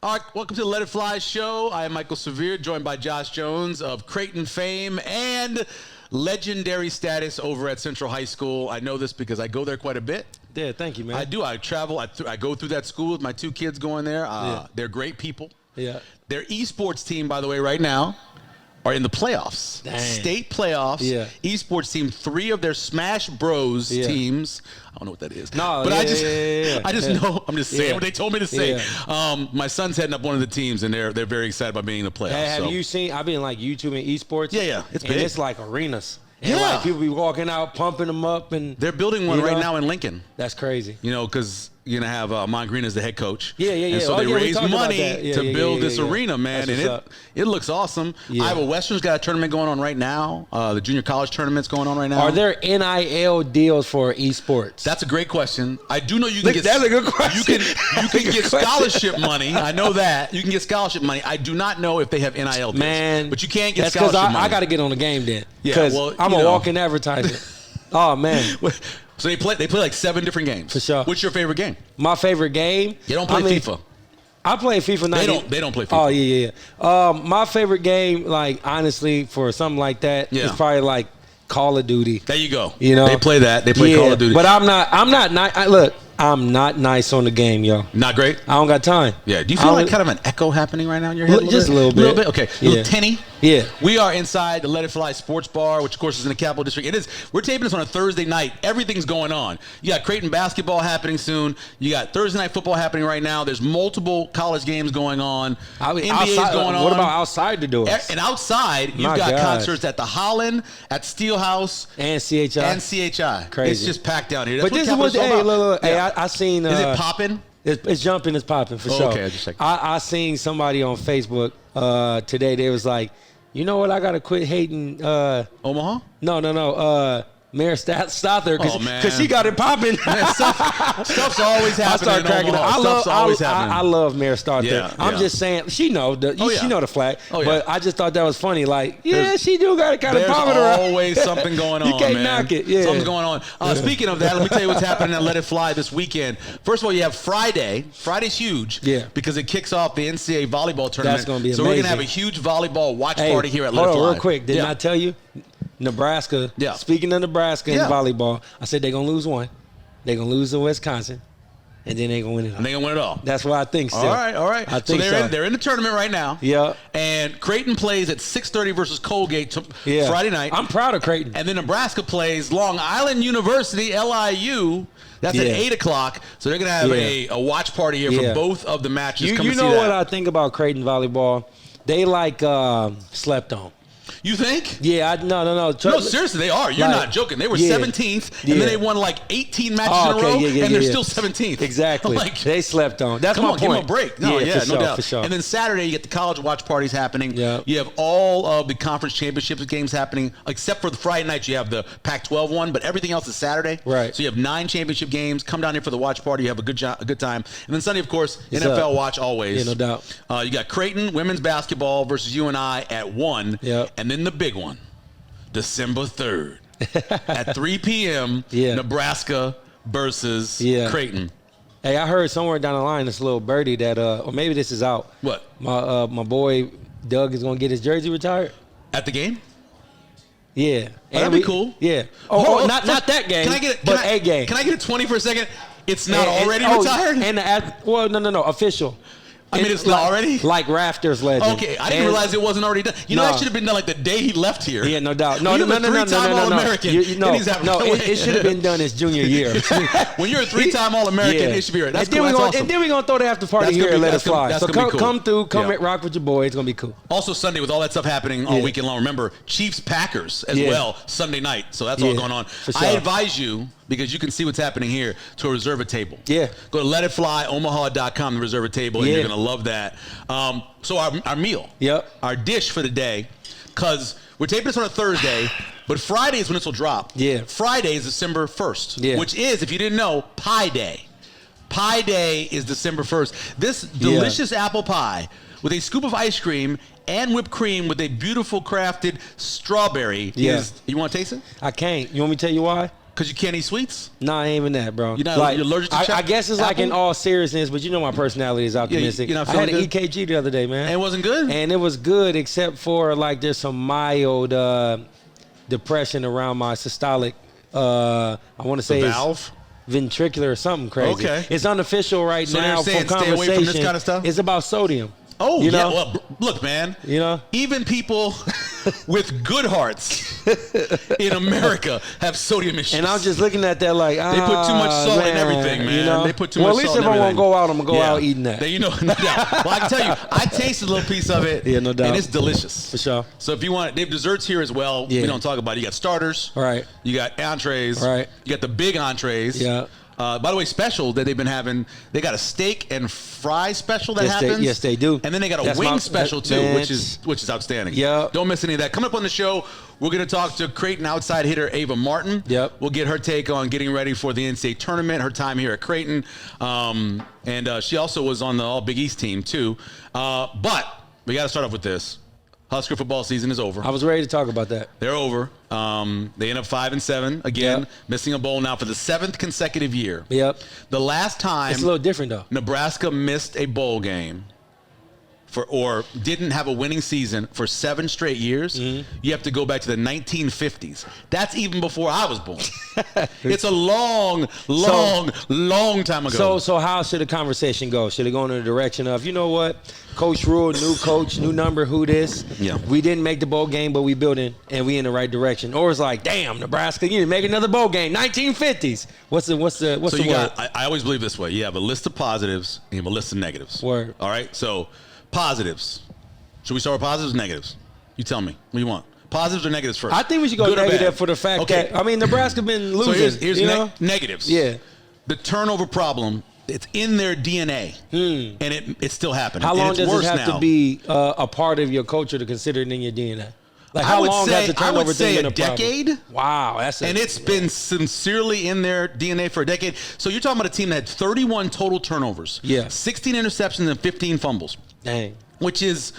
All right, welcome to the Let It Fly show. I am Michael Severe, joined by Josh Jones of Creighton fame and legendary status over at Central High School. I know this because I go there quite a bit. Yeah, thank you, man. I do. I travel. I go through that school with my two kids going there. They're great people. Yeah. Their esports team, by the way, right now, are in the playoffs. Dang. State playoffs. Yeah. Esports team, 3 of their Smash Bros teams. I don't know what that is. No, but yeah, I just know. I'm just saying what they told me to say. Yeah. My son's heading up one of the teams, and they're very excited about being in the playoffs. Hey, have you seen? I've been like YouTube and esports. Yeah, it's big. And it's like arenas. And like people be walking out, pumping them up, and they're building one right now in Lincoln. That's crazy. You know, because you're gonna have Mon Green as the head coach. Yeah. And so they raise money to build this yeah. arena, man, and it looks awesome. Yeah. Iowa Western's got a tournament going on right now. The junior college tournament's going on right now. Are there NIL deals for esports? That's a great question. I do know you can get. That's a good question. You can get scholarship money. I know that you can get scholarship money. I do not know if they have NIL deals. Man, but you can't get that's scholarship money. I got to get on the game then. Yeah, because I'm a walking advertisement. Oh man. So they play like 7 different games. For sure. What's your favorite game? My favorite game? You don't play FIFA. I play FIFA. They don't play FIFA. Oh yeah. My favorite game, like honestly, for something like that, is probably like Call of Duty. There you go. You know, they play that. They play Call of Duty. But I'm not. Look, I'm not nice on the game, yo. Not great. I don't got time. Yeah. Do you feel like kind of an echo happening right now in your head? Just a little bit. A little bit. Okay. A little tinny. Yeah. We are inside the Let It Fly Sports Bar, which of course is in the Capital District. We're taping this on a Thursday night. Everything's going on. You got Creighton basketball happening soon. You got Thursday night football happening right now. There's multiple college games going on. NBA's going on. What about outside the doors? And outside, you've got concerts at the Holland, at Steelhouse, and CHI. Crazy. It's just packed down here. But this is what. Hey, look. Hey, I seen. Is it popping? It's jumping. It's popping for sure. Okay, I just checked. I seen somebody on Facebook today. They was like, you know what? I gotta quit hating Omaha. No. Mayor Stothard, because she got it popping. Stuff's always happening. I start cracking up. I love Mayor Stothard. Yeah, I'm just saying, she know the flag. But I just thought that was funny. Like, she do got it kind of popping around. There's always something going on, You can't knock it. Yeah. Something's going on. Speaking of that, let me tell you what's happening at Let It Fly this weekend. First of all, you have Friday. Friday's huge because it kicks off the NCAA volleyball tournament. That's going to be amazing. So we're going to have a huge volleyball watch party here at Let It Fly. Hold on, real quick. Didn't I tell you? Nebraska. Yeah. Speaking of Nebraska and volleyball, I said they're gonna lose one. They're gonna lose to Wisconsin, and then they're gonna win it all. And they're gonna win it all. That's what I think. Still. All right. I think they're in the tournament right now. Yeah. And Creighton plays at 6:30 versus Colgate Friday night. I'm proud of Creighton. And then Nebraska plays Long Island University, LIU. That's at 8 o'clock. So they're gonna have a watch party here for both of the matches. You know what I think about Creighton volleyball? They like slept on. You think? Yeah, no. No, seriously, they are. You're not joking. They were 17th, and then they won like 18 matches in a row, and they're still 17th. Exactly. They slept on. That's my point. Give them a break. No, no doubt. For sure. And then Saturday, you get the college watch parties happening. Yeah. You have all of the conference championships games happening, except for the Friday night. You have the Pac-12 one, but everything else is Saturday. Right. So you have 9 championship games. Come down here for the watch party. You have a good time. And then Sunday, of course, NFL watch always. Yeah, no doubt. You got Creighton women's basketball versus UNI at 1. Yep. And then the big one. December 3rd at 3 p.m. Nebraska versus Creighton. Hey, I heard somewhere down the line this little birdie that or maybe this is out. What? My boy Doug is gonna get his jersey retired at the game. Yeah, that'd be cool. Yeah. Not that game. A game. Can I get a 20 for a second? It's not already retired. And no, official. I mean, it's not already? Like Rafters legend. Okay, I didn't realize it wasn't already done. You know, that should have been done like the day he left here. Yeah, no doubt. No. All-American. It should have been done his junior year. When you're a 3-time All-American, it should be right. That's cool. That's awesome. And then we're going to throw the after party here and let it fly. So come through, rock with your boy. It's going to be cool. Also, Sunday, with all that stuff happening all weekend long, remember, Chiefs-Packers as well, Sunday night. So that's all going on. I advise you, because you can see what's happening here, to reserve a table. Yeah. Go to letitflyomaha.com to reserve a table, and you're going to love that. So our meal, our dish for the day, because we're taping this on a Thursday, but Friday is when this will drop. Yeah. Friday is December 1st, which is, if you didn't know, Pie Day. Pie Day is December 1st. This delicious apple pie with a scoop of ice cream and whipped cream with a beautiful crafted strawberry is, you want to taste it? I can't. You want me to tell you why? Because you can't eat sweets? No, I ain't even that, bro. You're allergic to I guess it's like in all seriousness, but you know my personality is optimistic. You're not I had an feeling good? EKG the other day, man. And it wasn't good? And it was good except for like there's some mild depression around my systolic, I want to say valve? Ventricular or something crazy. Okay. It's unofficial right So now they're saying for stay conversation. away from this kind of stuff? It's about sodium. Oh, you know? yeah. Well, look, man. You know? Even people with good hearts in America have sodium issues. And I'm just looking at that like, they put too much salt in everything, man. You know? They put too much salt in everything. Well, at least if I'm going to go out, I'm going to go out eating that. You know, no doubt. Well, I can tell you, I tasted a little piece of it. Yeah, no doubt. And it's delicious. For sure. So if you want, they have desserts here as well. Yeah. We don't talk about it. You got starters. Right. You got entrees. Right. You got the big entrees. Yeah. By the way, special that they've been having, they got a steak and fry special that happens. Yes, they do. And then they got a wing special too, which is outstanding. Yeah. Don't miss any of that. Coming up on the show, we're going to talk to Creighton outside hitter Ava Martin. Yep. We'll get her take on getting ready for the NCAA tournament, her time here at Creighton. And she also was on the All Big East team too. But we got to start off with this. Husker football season is over. I was ready to talk about that. They're over. They end up 5-7 again, Yep. missing a bowl now for the 7th consecutive year. Yep. The last time It's a little different though. Nebraska missed a bowl game or didn't have a winning season for 7 straight years, you have to go back to the 1950s. That's even before I was born. It's a long time ago. So how should the conversation go? Should it go in the direction of, you know what, Coach Rule, new coach, new number, who this? Yeah. We didn't make the bowl game, but we built it, and we in the right direction. Or it's like, damn, Nebraska, you need to make another bowl game, 1950s. What's the word? I always believe this way. You have a list of positives and you have a list of negatives. Word. All right. So positives. Should we start with positives or negatives? You tell me. What do you want? Positives or negatives first? I think we should go Good or negative bad? for the fact Okay. that, I mean, Nebraska been losing. So here's you know? negatives. Yeah. The turnover problem, it's in their DNA, and it's still happening. How long and it's does worse it have now. to be a part of your culture to consider it in your DNA? Like, I how would long say- has the turnover I would say thing been a problem? decade. Wow, And it's been sincerely in their DNA for a decade. So you're talking about a team that had 31 total turnovers, Yeah. 16 interceptions, and 15 fumbles, Dang. which is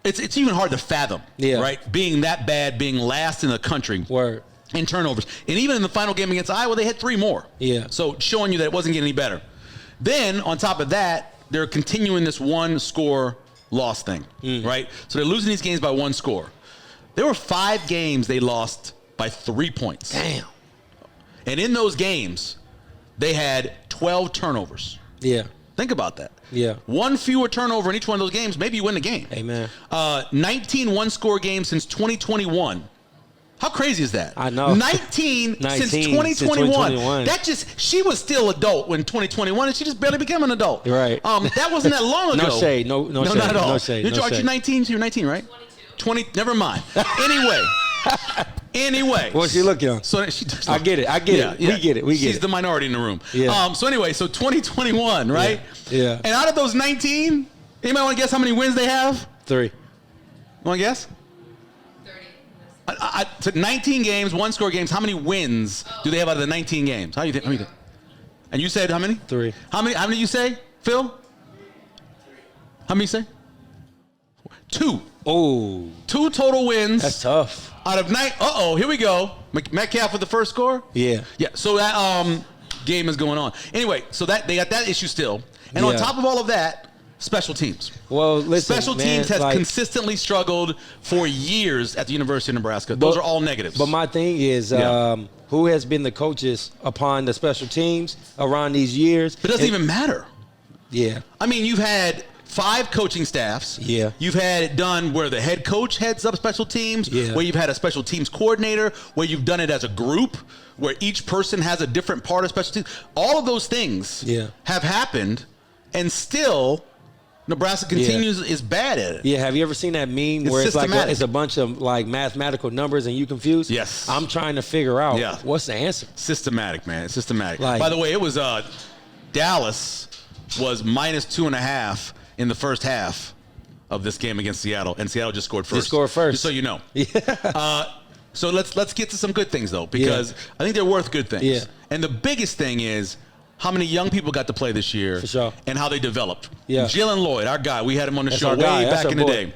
it's even hard to fathom, Yeah. right? Being that bad, being last in the country. Word. In turnovers. And even in the final game against Iowa, they had 3 more. Yeah. So showing you that it wasn't getting any better. Then, on top of that, they're continuing this one-score loss thing, right? So they're losing these games by 1 score. There were 5 games they lost by 3 points. Damn. And in those games, they had 12 turnovers. Yeah. Think about that. Yeah. 1 fewer turnover in each one of those games, maybe you win the game. Amen. 19 one-score games since 2021. How crazy is that? I know. 19 since 2021. She was still adult when 2021, and she just barely became an adult. Right. That wasn't that long ago. No shade. No shade. Not at all. No shade. You're 19, so you're 19, right? 20. Never mind. Anyway. What's she looking on? So I get it. Yeah. We get She's it. the minority in the room. Yeah. So anyway, so 2021, right? Yeah. And out of those 19, anybody want to guess how many wins they have? 3. Want to guess? 30. 19 games, 1-score games. How many wins do they have out of the 19 games? How do you think? And you said how many? 3. How many you say, Phil? 3. How many you say? 2. Oh. 2 total wins. That's tough. Out of 9. Here we go. Metcalf with the first score? Yeah. Yeah, so that game is going on. Anyway, so that they got that issue still. And on top of all of that, special teams. Well, listen, Special teams has consistently struggled for years at the University of Nebraska. Those are all negatives. But my thing is, who has been the coaches upon the special teams around these years? But it doesn't even matter. Yeah. I mean, you've had 5 coaching staffs. Yeah. You've had it done where the head coach heads up special teams, where you've had a special teams coordinator, where you've done it as a group, where each person has a different part of special teams. All of those things have happened, and still Nebraska continues is bad at it. Yeah, have you ever seen that meme where it's like it's a bunch of like mathematical numbers and you confused? Yes. I'm trying to figure out what's the answer. Systematic, man. It's systematic. Like, by the way, it was Dallas was -2.5 in the first half of this game against Seattle, and Seattle just scored first. Just scored first. Just so you know. Yeah. So let's get to some good things though, because I think they're worth good things. Yeah. And the biggest thing is how many young people got to play this year, For sure. and how they developed. Yeah. Jalen Lloyd, our guy, we had him on the That's show our way guy. That's back our in the boy. day.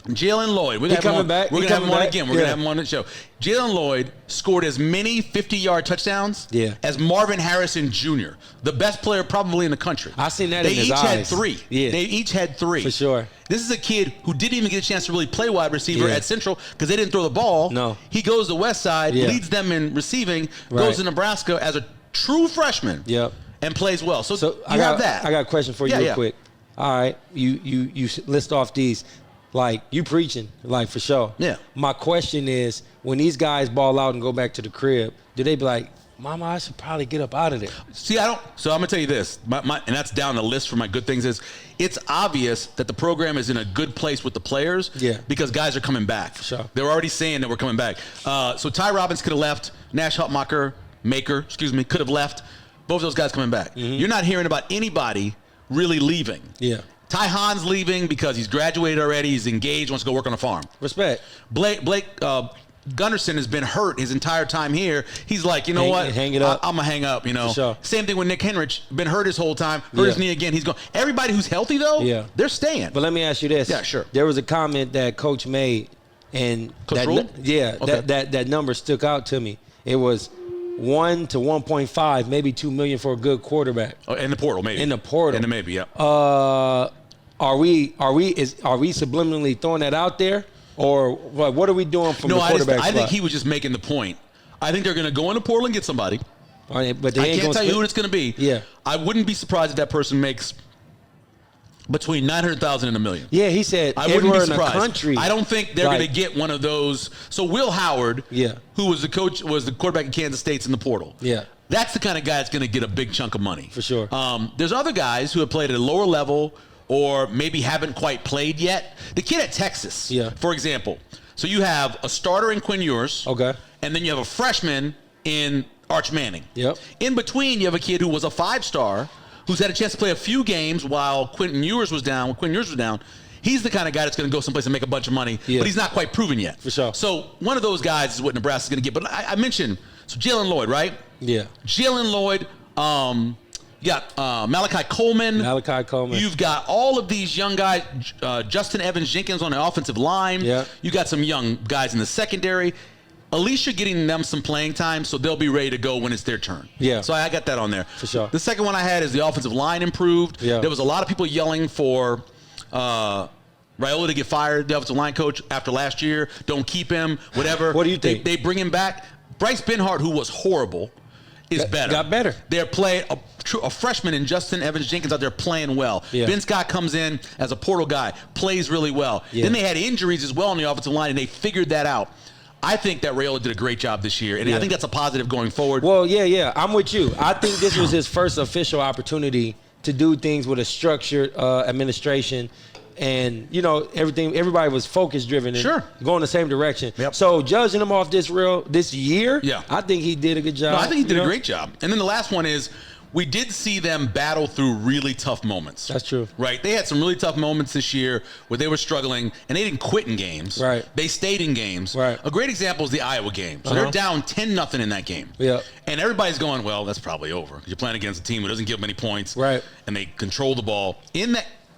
Jalen Lloyd. We're going to have him on again. We're going to have him on the show. Jalen Lloyd scored as many 50-yard touchdowns as Marvin Harrison Jr., the best player probably in the country. I seen that in his eyes. They each had 3. Yeah. They each had 3. For sure. This is a kid who didn't even get a chance to really play wide receiver at Central because they didn't throw the ball. No. He goes to West Side, leads them in receiving, goes to Nebraska as a true freshman, and plays well. So you have that. I got a question for you real quick. All right, you list off these. Like, you preaching, like, for sure. Yeah. My question is, when these guys ball out and go back to the crib, do they be like, Mama, I should probably get up out of there? See, I don't. So I'm going to tell you this, and that's down the list for my good things, is it's obvious that the program is in a good place with the players because guys are coming back. For sure. They're already saying that we're coming back. So Ty Robbins could have left. Nash Hutmacher, could have left. Both of those guys coming back. Mm-hmm. You're not hearing about anybody really leaving. Yeah. Ty Hahn's leaving because he's graduated already. He's engaged, wants to go work on a farm. Respect. Blake Gunderson has been hurt his entire time here. He's like, you know what? Hang it up. I'm going to hang up, you know. For sure. Same thing with Nick Henrich. Been hurt his whole time. Hurt his knee again. He's going. Everybody who's healthy, though, they're staying. But let me ask you this. Yeah, sure. There was a comment that Coach made, and that number stuck out to me. It was 1 to 1.5, maybe 2 million for a good quarterback. Oh, in the portal, maybe. In the portal. In the maybe, yeah. Are we subliminally throwing that out there, or what are we doing from the quarterback spot? I think he was just making the point. I think they're going to go in the portal and get somebody. But I can't tell you who it's going to be. Yeah, I wouldn't be surprised if that person makes between 900,000 and $1 million. Yeah, he said I wouldn't be surprised. In the country. I don't think they're going to get one of those. So Will Howard, who was the coach, was the quarterback in Kansas State's in the portal. Yeah. That's the kind of guy that's going to get a big chunk of money. For sure. There's other guys who have played at a lower level or maybe haven't quite played yet. The kid at Texas, for example. So you have a starter in Quinn Ewers. Okay. And then you have a freshman in Arch Manning. Yep. In between, you have a kid who was a 5-star who's had a chance to play a few games while Quinn Ewers was down. He's the kind of guy that's going to go someplace and make a bunch of money, but he's not quite proven yet. For sure. So one of those guys is what Nebraska's going to get. But I mentioned, so Jalen Lloyd, right? Yeah. Jalen Lloyd, you got Malachi Coleman. You've got all of these young guys, Justin Evans-Jenkins on the offensive line. Yeah. You got some young guys in the secondary. Alicia getting them some playing time, so they'll be ready to go when it's their turn. Yeah. So I got that on there. For sure. The second one I had is the offensive line improved. Yeah. There was a lot of people yelling for Raiola to get fired, the offensive line coach, after last year. Don't keep him, whatever. What do you think? They bring him back. Bryce Benhart, who was horrible, is better. Got better. They're playing a freshman in Justin Evans-Jenkins out there playing well. Yeah. Ben Scott comes in as a portal guy, plays really well. Yeah. Then they had injuries as well on the offensive line, and they figured that out. I think that Raiola did a great job this year, and I think that's a positive going forward. Well, yeah, I'm with you. I think this was his first official opportunity to do things with a structured administration. And, everybody was focus-driven and going the same direction. Yep. So, judging him off this year, I think he did a good job. No, I think he did a great job. And then the last one is, we did see them battle through really tough moments. That's true. Right? They had some really tough moments this year where they were struggling, and they didn't quit in games. Right. They stayed in games. Right. A great example is the Iowa game. So they're down 10-0 in that game. Yeah. And everybody's going, well, that's probably over. You're playing against a team who doesn't give many points. Right. And they control the ball.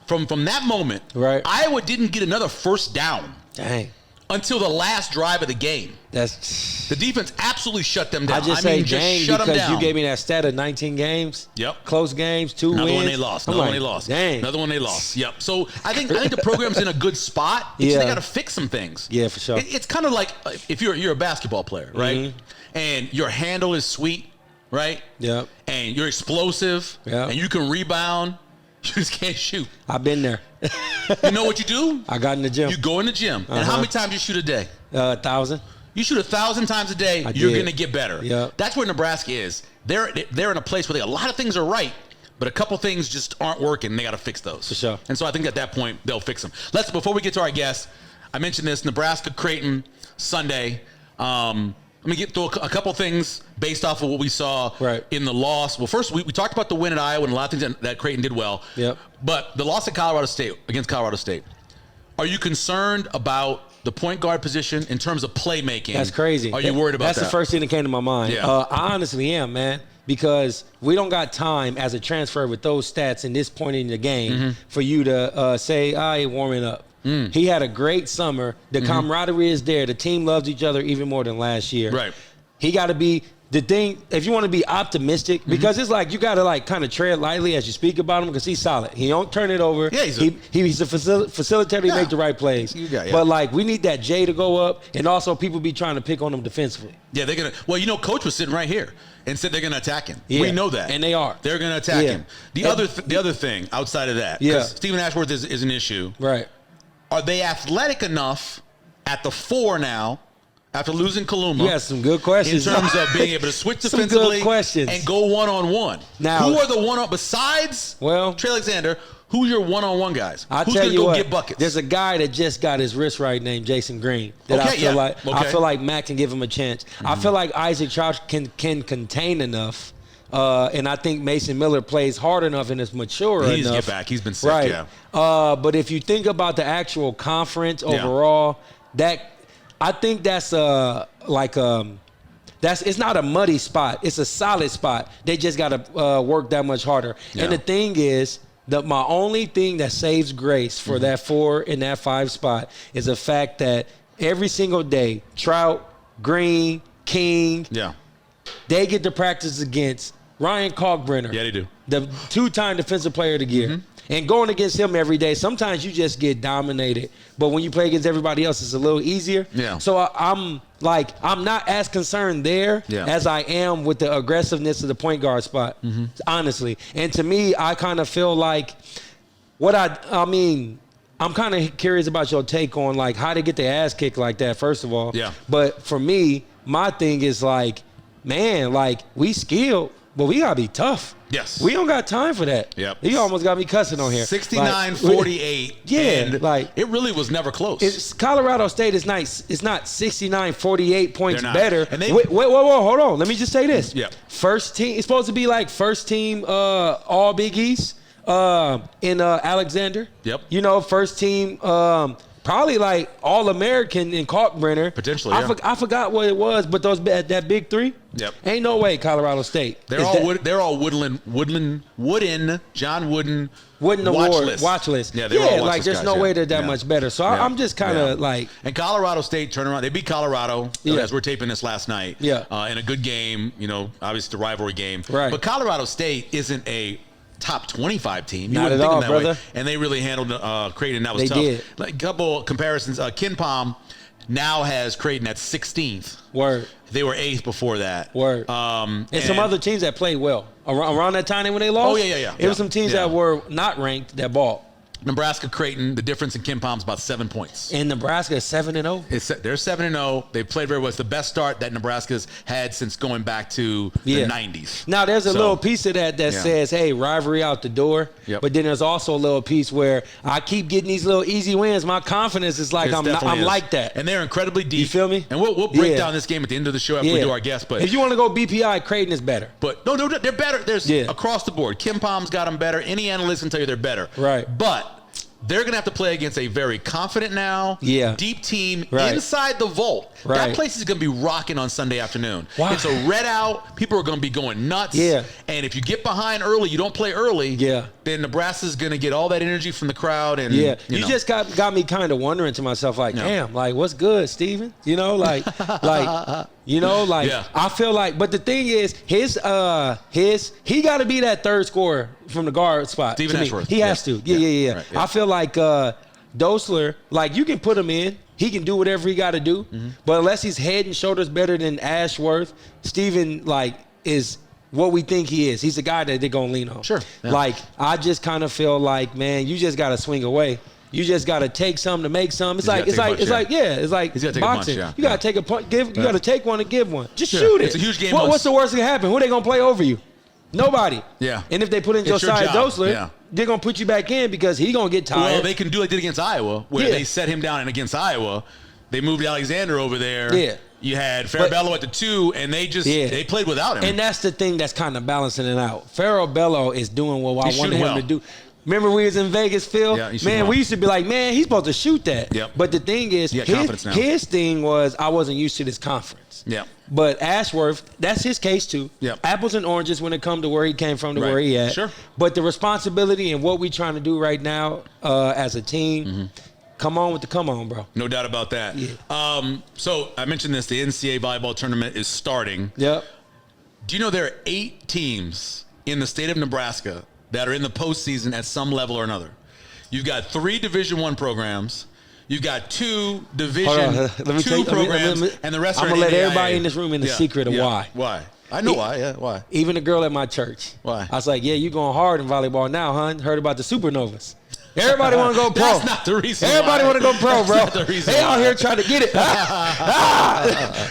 From that moment, Iowa didn't get another first down. Dang. Until the last drive of the game. The defense absolutely shut them down. Just shut them down. You gave me that stat of 19 games. Yep. Close games, 2 wins. Another one they lost. Dang. Another one they lost. Yep. So I think the program's in a good spot. They got to fix some things. Yeah, for sure. It's kind of like if you're a basketball player, right? Mm-hmm. And your handle is sweet, right? Yep. And you're explosive. Yep. And you can rebound. You just can't shoot. I've been there. You know what you do? I got in the gym. You go in the gym. And how many times you shoot a day? 1,000. You shoot 1,000 times a day, you're going to get better. Yep. That's where Nebraska is. They're in a place where a lot of things are right, but a couple things just aren't working, and they got to fix those. For sure. And so I think at that point, they'll fix them. Before we get to our guests, I mentioned this, Nebraska, Creighton, Sunday. Let me get through a couple things based off of what we saw in the loss. Well, first, we talked about the win at Iowa and a lot of things that Creighton did well. Yep. But the loss at against Colorado State, are you concerned about the point guard position in terms of playmaking? That's crazy. Are you worried about that? That's the first thing that came to my mind. Yeah. I honestly am, man, because we don't got time as a transfer with those stats in this point in the game for you to say, I ain't warming up. He had a great summer. The camaraderie is there. The team loves each other even more than last year. Right. He got to be the thing. If you want to be optimistic, because it's like you got to like kind of tread lightly as you speak about him because he's solid. He don't turn it over. Yeah, he's a facilitator. He make the right plays. But like we need that J to go up, and also people be trying to pick on him defensively. Yeah, they're gonna. Well, Coach was sitting right here and said they're gonna attack him. Yeah. We know that, and they are. They're gonna attack him. The other thing outside of that, because Stephen Ashworth is an issue. Right. Are they athletic enough at the 4 now? After losing Kaluma, you have some good questions in terms of being able to switch defensively and go one-on-one. Now, who are the one-on besides Trey Alexander? Who's your one-on-one guys? Who's going to go get buckets? There's a guy that just got his wrist right named Jason Green. That I feel like Matt can give him a chance. I feel like Isaac Trout can contain enough. And I think Mason Miller plays hard enough and is mature enough. He needs to get back. He's been sick, But if you think about the actual conference overall, I think that's it's not a muddy spot. It's a solid spot. They just got to work that much harder. Yeah. And the thing is, my only thing that saves grace for that 4 and that 5 spot is the fact that every single day, Trout, Green, King, they get to practice against Ryan Kalkbrenner. Yeah, they do. The 2-time Defensive Player of the Year. And going against him every day, sometimes you just get dominated. But when you play against everybody else, it's a little easier. Yeah. So I'm not as concerned there as I am with the aggressiveness of the point guard spot, honestly. And to me, I kind of feel like I'm kind of curious about your take on like how to get their ass kicked like that, first of all. Yeah. But for me, my thing is like, man, like we skilled, but we gotta be tough. Yes. We don't got time for that. Yep. You almost got me cussing on here. 69-48. Yeah. And like it really was never close. Colorado State is nice. It's not 69-48 points better. And wait, hold on. Let me just say this. Yep. First team. It's supposed to be like first team all Big East in Alexander. Yep. First team probably like All-American in Kalkbrenner. Potentially, I forgot what it was, but that big 3. Yep. Ain't no way Colorado State. They're all Wooden, John Wooden watch list. Yeah, they're all like there's no way they're that much better. So I'm just kind of like. And Colorado State turned around. They beat Colorado as we're taping this last night. Yeah. In a good game, obviously the rivalry game. Right. But Colorado State isn't a top 25 team. You wouldn't think of them that way. And they really handled Creighton. That was tough. Did. Like a couple comparisons. Ken Palm now has Creighton at 16th. Word. They were 8th before that. Word. And some other teams that played well. Around that time when they lost? Oh, yeah. It was some teams that were not ranked that ball. Nebraska, Creighton, the difference in Ken Palm's about 7 points. And Nebraska is 7-0. They're 7-0. They played very well. It's the best start that Nebraska's had since going back to the 90s. Now, there's a little piece of that says, hey, rivalry out the door. Yep. But then there's also a little piece where I keep getting these little easy wins. My confidence is like I'm like that. And they're incredibly deep. You feel me? And we'll break down this game at the end of the show after we do our guests. But if you want to go BPI, Creighton is better. But no, they're better. There's across the board. Ken Palm's got them better. Any analyst can tell you they're better. Right. But they're going to have to play against a very confident now, deep team inside the vault. Right. That place is going to be rocking on Sunday afternoon. Wow. It's a red out. People are going to be going nuts. Yeah. And if you get behind early, you don't play early, then Nebraska's going to get all that energy from the crowd. And you just got me kind of wondering to myself, like, damn, like, what's good, Steven? I feel like, but the thing is, he got to be that third scorer from the guard spot. Steven Ashworth. He has to. Yeah. Right, I feel like Dosler, like, you can put him in. He can do whatever he got to do. Mm-hmm. But unless he's head and shoulders better than Ashworth, Steven, like, is what we think he is. He's a guy that they're going to lean on. Sure. Yeah. Like, I just kind of feel like, man, you just got to swing away. You just got to take some to make some. It's like boxing. You got to take a punch. You got to take one and give one. Just shoot it. It's a huge game. What's the worst that can happen? Who they going to play over you? Nobody. Yeah. And if they put in Josiah Dosler, they're going to put you back in because he's going to get tired. Well, they can do like they did against Iowa, where they set him down, and against Iowa, they moved Alexander over there. Yeah. You had Farabello at the 2, and they just they played without him. And that's the thing that's kind of balancing it out. Farabello is doing what I wanted him to do. Remember we was in Vegas, Phil? Yeah, man, we used to be like, man, he's supposed to shoot that. Yep. But the thing is, his thing was I wasn't used to this conference. Yeah. But Ashworth, that's his case too. Yep. Apples and oranges when it comes to where he came from to where he at. Sure. But the responsibility and what we're trying to do right now as a team, Come on with the come on, bro. No doubt about that. Yeah. So I mentioned this. The NCAA volleyball tournament is starting. Yep. Do you know there are 8 teams in the state of Nebraska that are in the postseason at some level or another? You've got 3 Division I programs. You've got 2 Division II programs, and the rest are in I'm going to let NAIA. everybody in this room in the secret of why. Why? I know why. Yeah, why? Even the girl at my church. Why? I was like, yeah, you going hard in volleyball now, huh? Heard about the Supernovas. Everybody want to go pro. That's not the reason. Everybody want to go pro, bro. That's not the reason they out why. here trying to get it.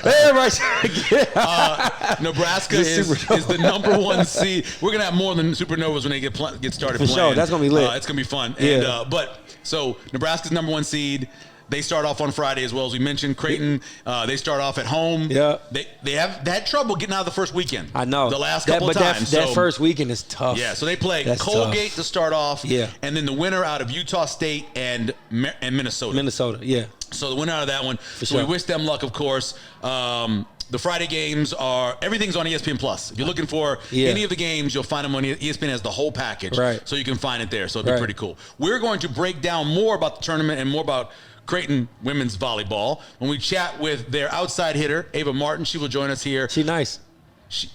Everybody trying to get it. Nebraska is the number 1 seed. We're gonna have more than Supernovas when they get started For playing. sure, that's gonna be lit. It's gonna be fun. Yeah. And, so Nebraska's number 1 seed. They start off on Friday as well, as we mentioned. Creighton, they start off at home. Yeah. They had trouble getting out of the first weekend. I know. The last couple of times. That first weekend is tough. Yeah, so they play That's Colgate tough. to start off. Yeah. And then the winner out of Utah State and Minnesota. Minnesota, yeah. So the winner out of that one. So sure. we wish them luck, of course. The Friday games everything's on ESPN Plus. If you're looking for any of the games, you'll find them on ESPN has the whole package. Right. So you can find it there. So it'll be pretty cool. We're going to break down more about the tournament and more about Creighton women's volleyball when we chat with their outside hitter, Ava Martin. She will join us here. She nice. As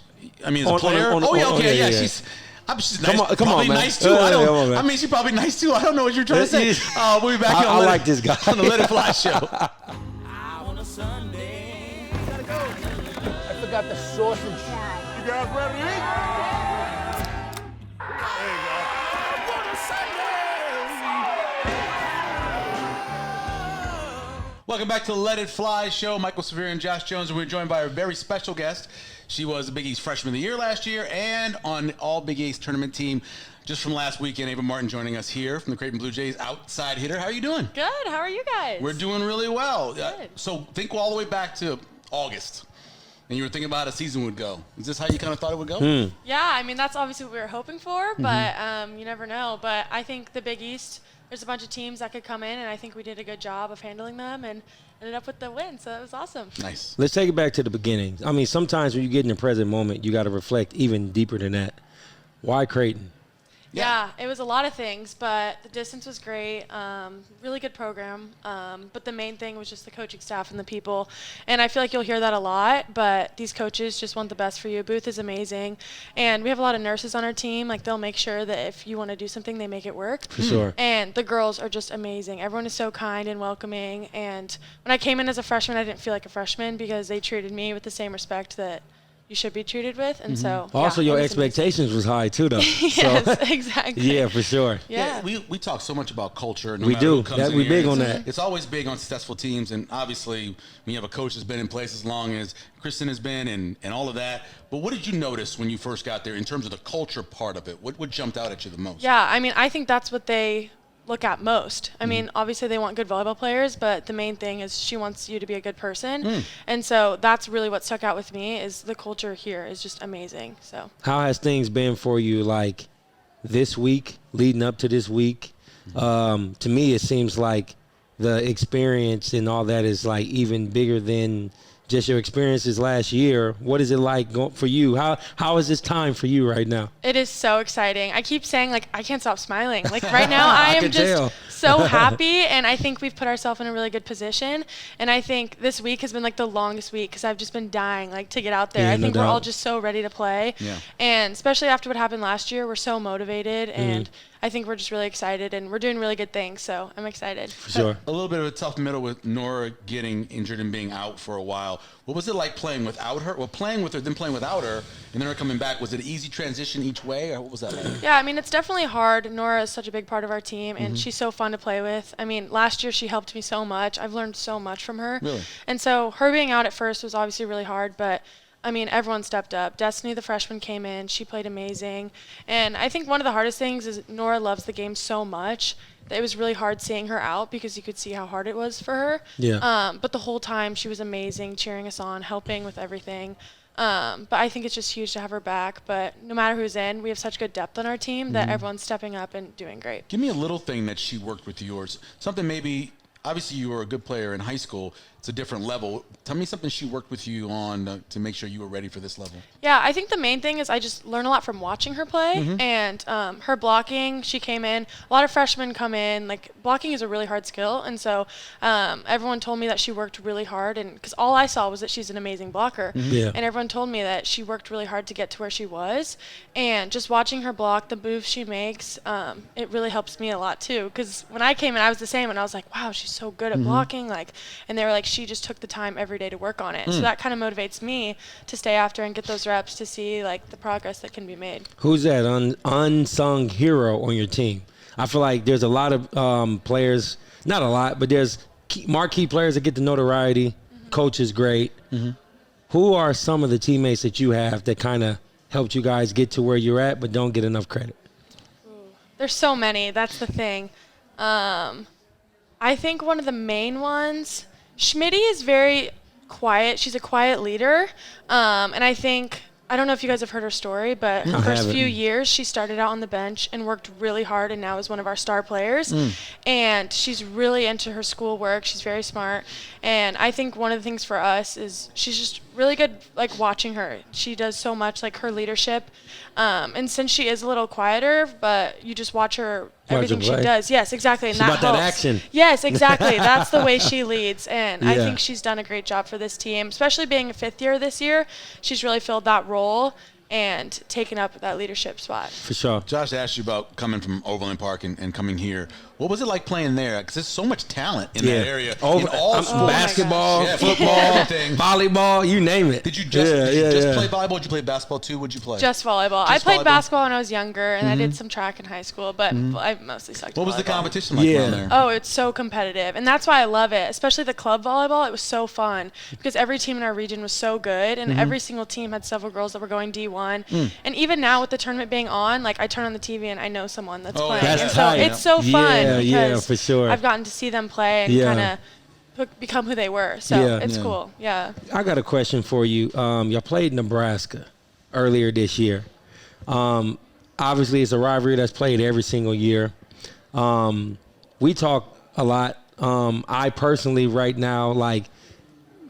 a player? Yeah. She's nice. Come on, probably man. nice too. I mean, she's probably nice too. I don't know what you're trying to say. We'll be back here I like this guy. on the Let It Fly show. On a Sunday. Gotta go. I forgot the sausage. You guys ready to eat? There you go. On a Sunday. Welcome back to the Let It Fly show. Michael Severe and Josh Jones, and we're joined by a very special guest. She was the Big East Freshman of the Year last year and on the All Big East tournament team just from last weekend. Ava Martin joining us here from the Creighton Blue Jays, outside hitter. How are you doing? Good. How are you guys? We're doing really well. Good. So think all the way back to August, and you were thinking about how a season would go. Is this how you kind of thought it would go? Yeah, I mean, that's obviously what we were hoping for, but you never know. But I think the Big East, there's a bunch of teams that could come in, and I think we did a good job of handling them and ended up with the win, so that was awesome. Nice. Let's take it back to the beginning. I mean, sometimes when you get in the present moment, you got to reflect even deeper than that. Why Creighton? Yeah, it was a lot of things, but the distance was great. Really good program. But the main thing was just the coaching staff and the people. And I feel like you'll hear that a lot, but these coaches just want the best for you. Booth is amazing. And we have a lot of nurses on our team. Like, they'll make sure that if you want to do something, they make it work. For sure. And the girls are just amazing. Everyone is so kind and welcoming. And when I came in as a freshman, I didn't feel like a freshman because they treated me with the same respect that you should be treated with, and so Also, your expectations was high too, though. Yes, exactly. Yeah, for sure. Yeah. We talk so much about culture. No We matter do. who comes in We here. big on that. It's always big on successful teams, and obviously when you have a coach that's been in place as long as Kristen has been and all of that. But what did you notice when you first got there in terms of the culture part of it? What jumped out at you the most? Yeah, I mean, I think that's what they look at most. I mean, obviously they want good volleyball players, but the main thing is she wants you to be a good person. And so that's really what stuck out with me is the culture here is just amazing. So How has things been for you, like, this week, leading up to this week? To me, it seems like the experience and all that is, like, even bigger than just your experiences last year. What is it like for you? How is this time for you right now? it is so exciting. I keep saying, like, I can't stop smiling. Like, right now I am can just tell. so happy, and I think we've put ourselves in a really good position. And I think this week has been, like, the longest week because I've just been dying, like, to get out there. Yeah, I think no we're all doubt. just so ready to play. Yeah. And especially after what happened last year, we're so motivated, and I think we're just really excited, and we're doing really good things, so I'm excited. For sure. A little bit of a tough middle with Nora getting injured and being out for a while. What was it like playing without her? Well, playing with her, then playing without her, and then her coming back. Was it an easy transition each way, or what was that like? Yeah, I mean, it's definitely hard. Nora is such a big part of our team, and she's so fun to play with. I mean, last year she helped me so much. I've learned so much from her. Really? And so her being out at first was obviously really hard, but I mean, everyone stepped up. Destiny, the freshman, came in. She played amazing. And I think one of the hardest things is Nora loves the game so much that it was really hard seeing her out because you could see how hard it was for her. Yeah. But the whole time she was amazing, cheering us on, helping with everything. But I think it's just huge to have her back. But no matter who's in, we have such good depth on our team that everyone's stepping up and doing great. Give me a little thing that she worked with yours. Something maybe, obviously you were a good player in high school. it's a different level. Tell me something she worked with you on to make sure you were ready for this level. Yeah, I think the main thing is I just learn a lot from watching her play, and her blocking. She came in. A lot of freshmen come in. Like, blocking is a really hard skill, and so everyone told me that she worked really hard, and because all I saw was that she's an amazing blocker, and everyone told me that she worked really hard to get to where she was, and just watching her block, the moves she makes, it really helps me a lot too. Because when I came in, I was the same, and I was like, wow, she's so good at blocking, like, and they were like, she just took the time every day to work on it. So that kind of motivates me to stay after and get those reps to see like the progress that can be made. Who's that unsung hero on your team? I feel like there's a lot of players, not a lot, but there's marquee players that get the notoriety. Coach is great. Who are some of the teammates that you have that kind of helped you guys get to where you're at but don't get enough credit? There's so many. That's the thing. I think one of the main ones, Schmitty is very quiet. She's a quiet leader. And I think, I don't know if you guys have heard her story, but her first few years, she started out on the bench and worked really hard and now is one of our star players. And she's really into her schoolwork. She's very smart. And I think one of the things for us is she's just really good, like, watching her. She does so much, like, her leadership. And since she is a little quieter, but you just watch her, everything she does. Yes, exactly. And She's that about helps. that action. Yes, exactly. That's the way she leads. And I think she's done a great job for this team, especially being a fifth year this year. She's really filled that role and taken up that leadership spot. For sure. Josh asked you about coming from Overland Park and coming here. What was it like playing there? Because there's so much talent in that area. In all sports. Basketball, football, everything. volleyball, you name it. Did you just play volleyball? Did you play basketball too? What'd you play? Just volleyball. I played basketball when I was younger, and I did some track in high school, but I mostly sucked at volleyball. What was the competition like around there? Oh, it's so competitive, and that's why I love it, especially the club volleyball. It was so fun because every team in our region was so good, and every single team had several girls that were going D1. And even now with the tournament being on, like, I turn on the TV and I know someone that's playing. That's and tight. So it's so fun because for sure. I've gotten to see them play and kind of become who they were. So it's cool. Yeah. I got a question for you. Y'all played Nebraska earlier this year. Obviously, it's a rivalry that's played every single year. We talk a lot. I personally right now, like,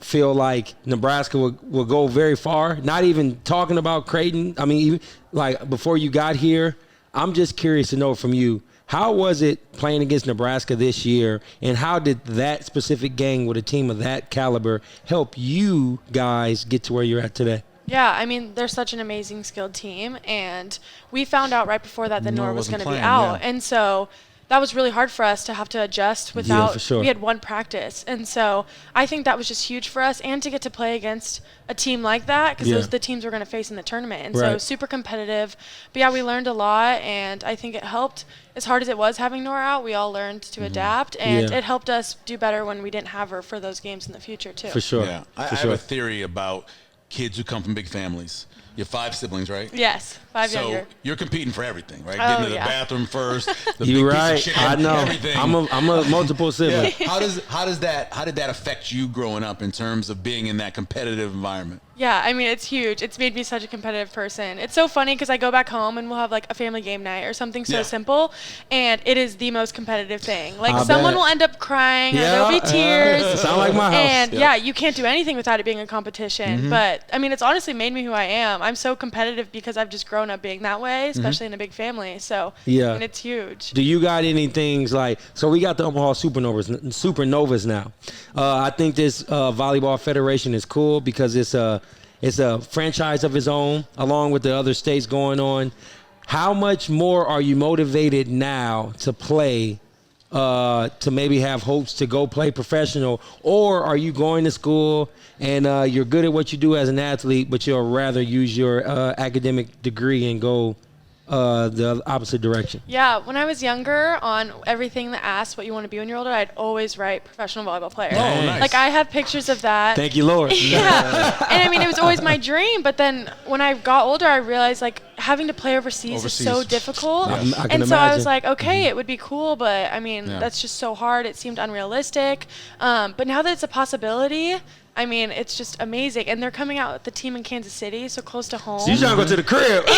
feel like Nebraska will go very far. Not even talking about Creighton. I mean, even like before you got here, I'm just curious to know from you, how was it playing against Nebraska this year, and how did that specific game with a team of that caliber help you guys get to where you're at today? Yeah, I mean, they're such an amazing, skilled team, and we found out right before that Nora was going to be out, and so that was really hard for us to have to adjust without. For sure. We had one practice, and so I think that was just huge for us, and to get to play against a team like that, because those are the teams we're going to face in the tournament, and so super competitive. But yeah, we learned a lot, and I think it helped. As hard as it was having Nora out, we all learned to adapt, and it helped us do better when we didn't have her for those games in the future too. For sure. Yeah, I have a theory about kids who come from big families. You have 5 siblings, right? Yes, 5 younger. So you're competing for everything, right? Oh, Getting to the bathroom first. The You're big right. piece of chicken, I know. Everything. I'm a multiple sibling. How did that affect you growing up in terms of being in that competitive environment? Yeah, I mean, it's huge. It's made me such a competitive person. It's so funny because I go back home and we'll have like a family game night or something so simple, and it is the most competitive thing. Like someone will end up crying, or there'll be tears. Sound like my house. And you can't do anything without it being a competition. But I mean, it's honestly made me who I am. I'm so competitive because I've just grown up being that way, especially in a big family. So and it's huge. Do you got any things like? So we got the Omaha Supernovas now. I think this volleyball federation is cool because it's a franchise of its own, along with the other states going on. How much more are you motivated now to play, to maybe have hopes to go play professional? Or are you going to school and you're good at what you do as an athlete, but you'll rather use your academic degree and go the opposite direction? Yeah, when I was younger, on everything that asked what you want to be when you're older, I'd always write professional volleyball player. Oh, nice. Like, I have pictures of that. Thank you, Lord. Yeah. And I mean, it was always my dream, but then when I got older, I realized, like, having to play overseas is so difficult. I can and imagine. so I was like, okay, it would be cool, but I mean, that's just so hard. It seemed unrealistic. But now that it's a possibility, I mean, it's just amazing. And they're coming out with the team in Kansas City, so close to home. So you trying to go to the crib.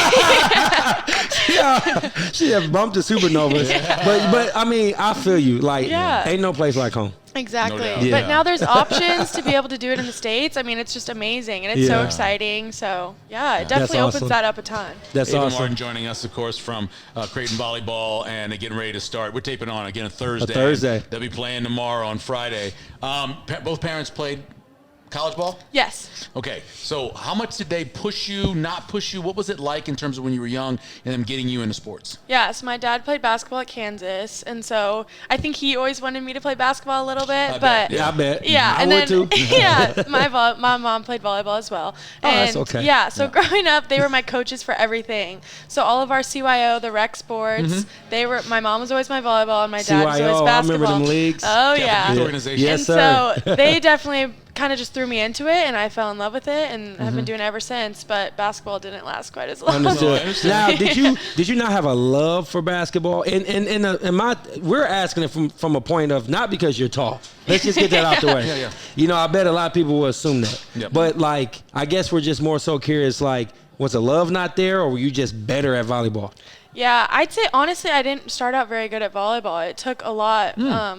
She have bumped the Supernovas. But I mean, I feel you. Like, ain't no place like home. Exactly. No But now there's options to be able to do it in the States. I mean, it's just amazing, and it's so exciting. So, it definitely opens that up a ton. That's Ava awesome. Martin joining us, of course, from Creighton Volleyball, and getting ready to start. We're taping on, again, a Thursday. They'll be playing tomorrow on Friday. Both parents played college ball? Yes. Okay, so how much did they push you, not push you? What was it like in terms of when you were young and them getting you into sports? Yeah, so my dad played basketball at Kansas, and so I think he always wanted me to play basketball a little bit. I bet. Yeah, I and would then too. my mom played volleyball as well. Oh, And that's okay. Yeah, so growing up, they were my coaches for everything. So all of our CYO, the rec sports, they were. My mom was always my volleyball, and my dad was always CYO, basketball. I remember them leagues. Oh yeah. Organization. Yes, And sir. so they definitely kind of just threw me into it, and I fell in love with it, and have been doing it ever since. But basketball didn't last quite as long. Understood. Now, did you not have a love for basketball? We're asking it from a point of not because you're tall. Let's just get that out the way. You know, I bet a lot of people will assume that. Yep. But like, I guess we're just more so curious. Like, was the love not there, or were you just better at volleyball? Yeah, I'd say honestly, I didn't start out very good at volleyball. It took a lot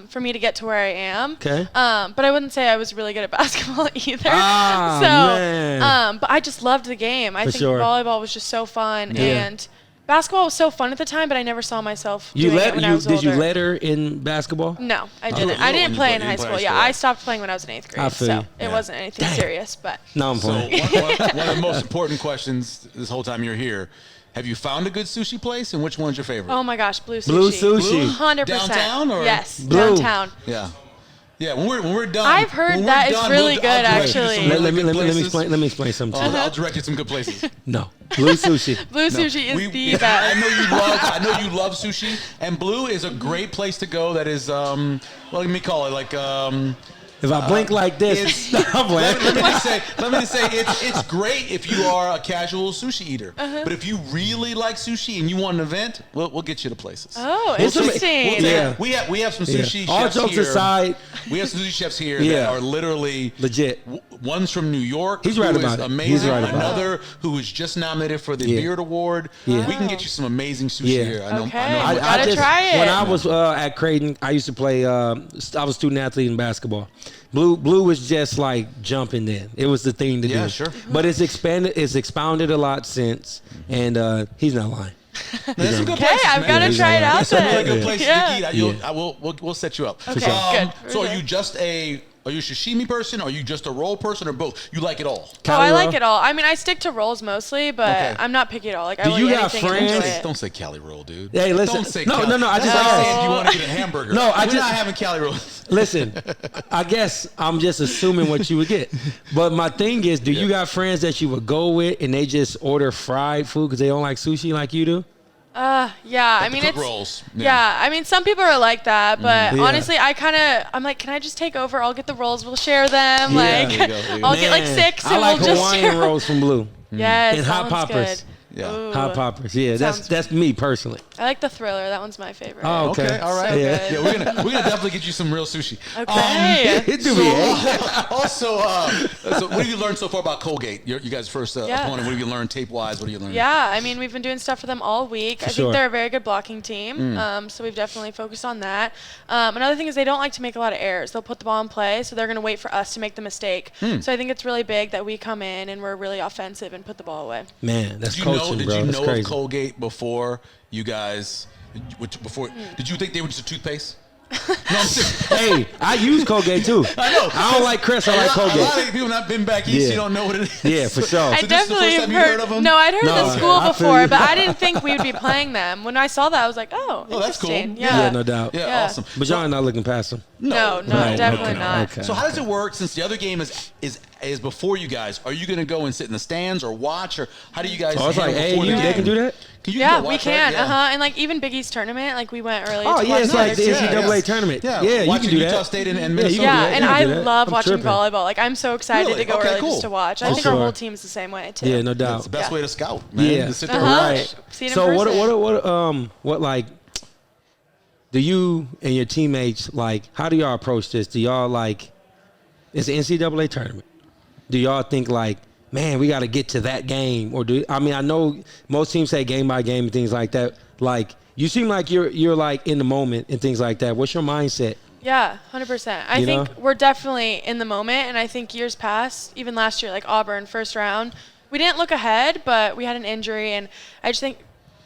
for me to get to where I am. Okay. But I wouldn't say I was really good at basketball either. Man. But I just loved the game. I think volleyball was just so fun, and basketball was so fun at the time. But I never saw myself doing it when I was older. Did you letter in basketball? No, I didn't. I didn't play in high school. Yeah, I stopped playing when I was in 8th grade, so it wasn't anything serious. But no, I'm playing. So one of the most important questions this whole time you're here. Have you found a good sushi place, and which one's your favorite? Oh my gosh, Blue Sushi. Blue Sushi. 100%. Downtown or? Yes, Blue. downtown. Yeah. Yeah, when we're done. I've heard that is really good, actually. Let me explain something to you. I'll direct you to some good places. No. Blue Sushi. Blue Sushi is the best. I know you love sushi, and Blue is a great place to go. That is, well, let me call it like. If I blink like this, let me just say, it's great if you are a casual sushi eater. But if you really like sushi and you want an event, we'll get you to places. Oh, interesting. We have some sushi chefs All jokes here. aside, we have some sushi chefs here that are literally legit. One's from New York. He's right who about is it. Amazing. He's right about Another who was just nominated for the Beard Award. Yeah. We can get you some amazing sushi here. I know. I gotta try it. When I was at Creighton, I used to play. I was a student athlete in basketball. Blue was just like jumping in. It was the thing to do. Yeah, sure. But it's expounded a lot since, and he's not lying. There's some good places, I've got to try it out Some really then. good places to eat. We'll set you up. Okay, good. So are you just a sashimi person? Or are you just a roll person, or both? You like it all? Oh, I like it all. I mean, I stick to rolls mostly, but I'm not picky at all. Like, I will eat anything and enjoy it. Don't say Cali roll, dude. Hey, listen. Don't say No. I just asked. You want to get a hamburger? No, We're not having Cali rolls. Listen, I guess I'm just assuming what you would get. But my thing is, do you got friends that you would go with and they just order fried food because they don't like sushi like you do? Yeah, I mean, it's rolls. Yeah, I mean, some people are like that, but honestly, I'm like, can I just take over? I'll get the rolls. We'll share them. Like, I'll get like 6, and I like we'll just Hawaiian rolls from Blue. Yes, and hot poppers. Good. Yeah, Ooh. Hot poppers. Yeah, that's me personally. I like the Thriller. That one's my favorite. Oh, okay. All right. So Yeah, we're gonna definitely get you some real sushi. Okay. Also, so what have you learned so far about Colgate? You guys' first opponent. What have you learned tape-wise? What have you learned? Yeah, I mean, we've been doing stuff for them all week. I think they're a very good blocking team, so we've definitely focused on that. Another thing is they don't like to make a lot of errors. They'll put the ball in play, so they're going to wait for us to make the mistake. So I think it's really big that we come in and we're really offensive and put the ball away. Man, that's coaching, bro. Did you know crazy. of Colgate before you guys? Did you think they were just a toothpaste? No, I'm serious. Hey, I use Colgate too. I know. I don't like Crest. I like Colgate. A lot of people not been back east. You don't know what it is. Yeah, for sure. I definitely have heard of them. No, I'd heard the school before, but I didn't think we would be playing them. When I saw that, I was like, oh, that's cool. Yeah, no doubt. Yeah, awesome. But y'all are not looking past them. No, definitely not. Okay. So how does it work? Since the other game is before you guys, are you going to go and sit in the stands or watch, or how do you guys? Oh, it's like AAU. They can do that. Yeah, we can. And like even Big East tournament, like we went early. Oh yeah, it's like the NCAA tournament. Yeah, you can do that. Utah State and Minnesota. Yeah, and I love watching volleyball. Like I'm so excited to go early just to watch. I think our whole team's the same way too. Yeah, no doubt. It's the best way to scout, man. Yeah, to sit there and watch. So what like? Do you and your teammates like? How do y'all approach this? Do y'all like? It's an NCAA tournament. do y'all think like, man, we got to get to that game? Or I know most teams say game by game and things like that. Like, you seem like you're like in the moment and things like that. What's your mindset? Yeah, 100%. I think we're definitely in the moment, and I think years past, even last year, like Auburn, first round, we didn't look ahead, but we had an injury, and I just think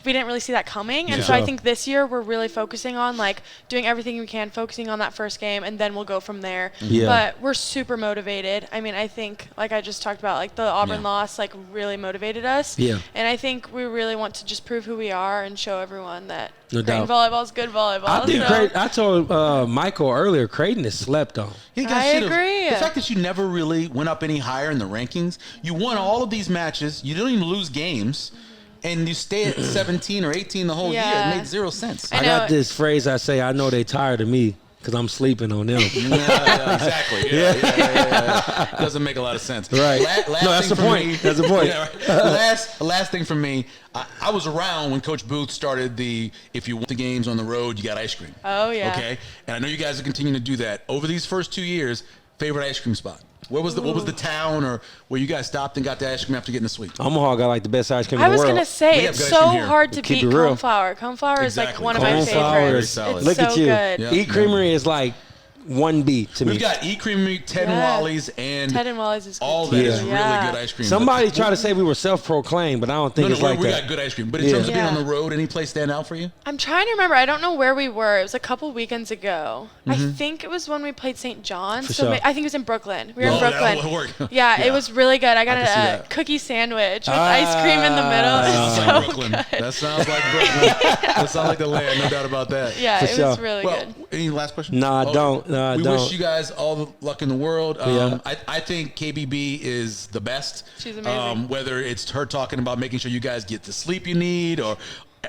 we didn't really see that coming. And so I think this year we're really focusing on like doing everything we can, focusing on that first game, and then we'll go from there. Yeah. But we're super motivated. I mean, I think like I just talked about, like the Auburn loss like really motivated us. Yeah. And I think we really want to just prove who we are and show everyone that Creighton volleyball is good volleyball. I told Michael earlier, Creighton is slept on. I agree. The fact that you never really went up any higher in the rankings, you won all of these matches, you didn't even lose games. And you stay at 17 or 18 the whole year. It made zero sense. I got this phrase I say, I know they tired of me because I'm sleeping on them. Exactly. Yeah. Doesn't make a lot of sense. Right. That's the point. That's the point. Last thing for me, I was around when Coach Booth started if you want the games on the road, you got ice cream. Oh, yeah. Okay? And I know you guys are continuing to do that. Over these first 2 years, favorite ice cream spot? What was the town or where you guys stopped and got the ice cream after getting the suite? Omaha got like the best ice cream in the world. I was gonna say it's so hard to beat Coneflower. Coneflower is like one of my favorites. Look at you. Good. Eat Creamery is like 1B to me. We've got Eat Creamery, Ted and Wally's, and Ted and Wally's is good. All that is really good ice cream. Somebody tried to say we were self-proclaimed, but I don't think it's like that. We got good ice cream. But in terms of being on the road, any place stand out for you? I'm trying to remember. I don't know where we were. It was a couple weekends ago. I think it was when we played St. John's. I think it was in Brooklyn. We were in Brooklyn. That'll work. Yeah, it was really good. I got a cookie sandwich with ice cream in the middle. That sounds like Brooklyn. That sounds like the land, no doubt about that. Yeah, it was really good. Any last question? No, I don't. We wish you guys all the luck in the world. I think KBB is the best. She's amazing. Whether it's her talking about making sure you guys get the sleep you need or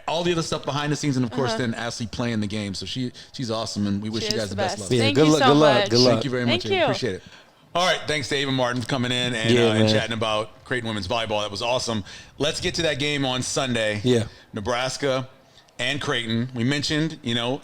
all the other stuff behind the scenes, and of course then actually playing the game. So she's awesome, and we wish you guys the best luck. Yeah, Thank you so much. Good luck. Thank you very much. Appreciate it. All right, thanks to Ava Martin for coming in and chatting about Creighton women's volleyball. That was awesome. Let's get to that game on Sunday. Yeah. Nebraska and Creighton. We mentioned,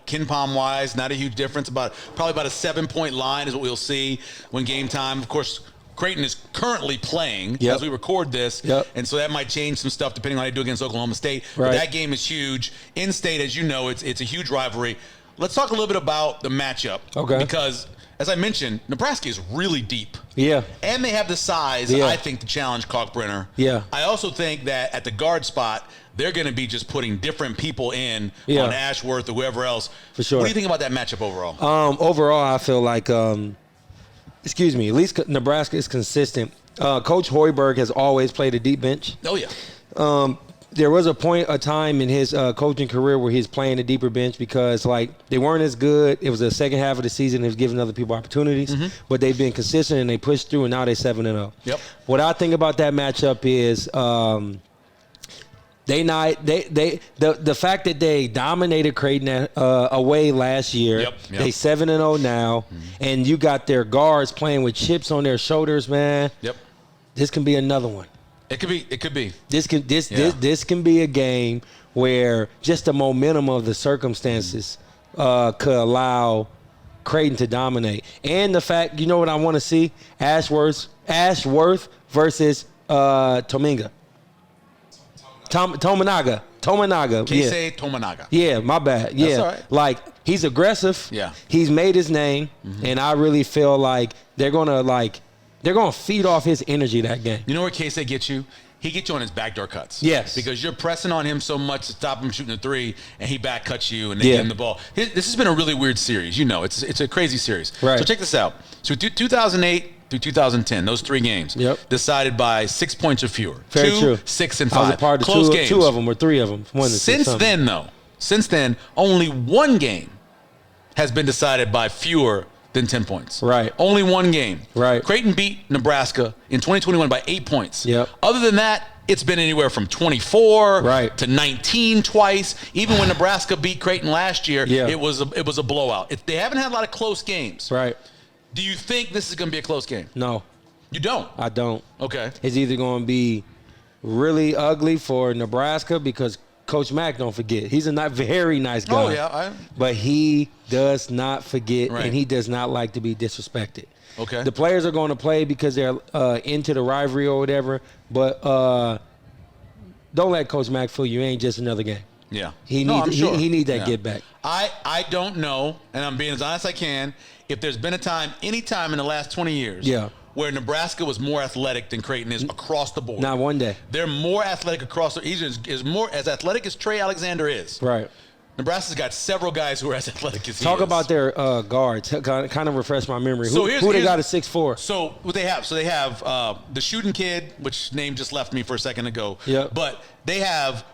Ken Palm-wise, not a huge difference. Probably about a 7-point line is what we'll see when game time. Of course, Creighton is currently playing as we record this, and so that might change some stuff depending on how they do against Oklahoma State. Right. But that game is huge. In-state, as you know, it's a huge rivalry. Let's talk a little bit about the matchup. Okay. Because, as I mentioned, Nebraska is really deep. Yeah. And they have the size, I think, to challenge Kalkbrenner. Yeah. I also think that at the guard spot, they're going to be just putting different people in on Ashworth or whoever else. For sure. What do you think about that matchup overall? Overall, I feel like, at least Nebraska is consistent. Coach Hoiberg has always played a deep bench. Oh, yeah. There was a time in his coaching career where he's playing a deeper bench because, they weren't as good. It was the second half of the season. He was giving other people opportunities. But they've been consistent, and they pushed through, and now they're 7-0. Yep. What I think about that matchup is the fact that they dominated Creighton away last year. Yep. They 7-0 now, and you got their guards playing with chips on their shoulders, man. Yep. This can be another one. It could be. This can be a game where just the momentum of the circumstances could allow Creighton to dominate. And the fact, you know what I want to see? Ashworth versus Tominaga. Tominaga. Keisei Tominaga. Yeah, my bad. Yeah. That's all right. He's aggressive. Yeah. He's made his name, and I really feel like they're gonna feed off his energy that game. You know where Keisei gets you? He gets you on his backdoor cuts. Yes. Because you're pressing on him so much to stop him shooting a three, and he back cuts you, and they give him the ball. This has been a really weird series. It's a crazy series. Right. So check this out. So 2008 through 2010, those 3 games, decided by 6 points or fewer. Very 2, true. 6, and 5. I was a part of Close games. 2 of them or 3 of them. Since then, only 1 game has been decided by fewer than 10 points. Right. Only 1 game. Right. Creighton beat Nebraska in 2021 by 8 points. Yep. Other than that, it's been anywhere from 24 to 19 twice. Even when Nebraska beat Creighton last year, it was a blowout. They haven't had a lot of close games. Right. Do you think this is going to be a close game? No. You don't? I don't. Okay. It's either going to be really ugly for Nebraska because Coach Mack don't forget. He's a very nice guy. Oh, yeah. But he does not forget, Right. and he does not like to be disrespected. Okay. The players are going to play because they're into the rivalry or whatever, but don't let Coach Mack fool you. It ain't just another game. Yeah. He need that get back. I don't know, and I'm being as honest as I can, if there's been any time in the last 20 years where Nebraska was more athletic than Creighton is across the board. Not one day. They're more athletic across the He's is more as athletic as Trey Alexander is. Right. Nebraska's got several guys who are as athletic as he is. Talk about their guards. Kind of refresh my memory. So who they got at 6'4"? So what they have? So they have the shooting kid, which name just left me for a second ago. Yeah. But they have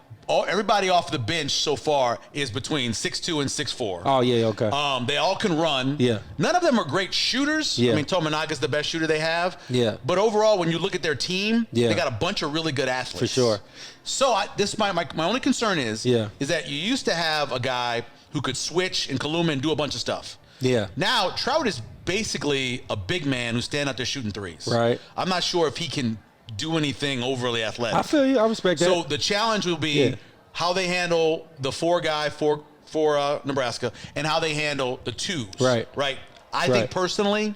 everybody off the bench so far is between 6'2" and 6'4". Oh yeah, okay. They all can run. Yeah. None of them are great shooters. Yeah. I mean, Tominaga's the best shooter they have. Yeah. But overall, when you look at their team, Yeah. they got a bunch of really good athletes. For sure. So my my only concern is that you used to have a guy who could switch and Kaluma and do a bunch of stuff. Yeah. Now Trout is basically a big man who's standing out there shooting threes. Right. I'm not sure if he can do anything overly athletic. I feel you. I respect that. So the challenge will be how they handle the four guy for Nebraska and how they handle the twos. Right. I think personally,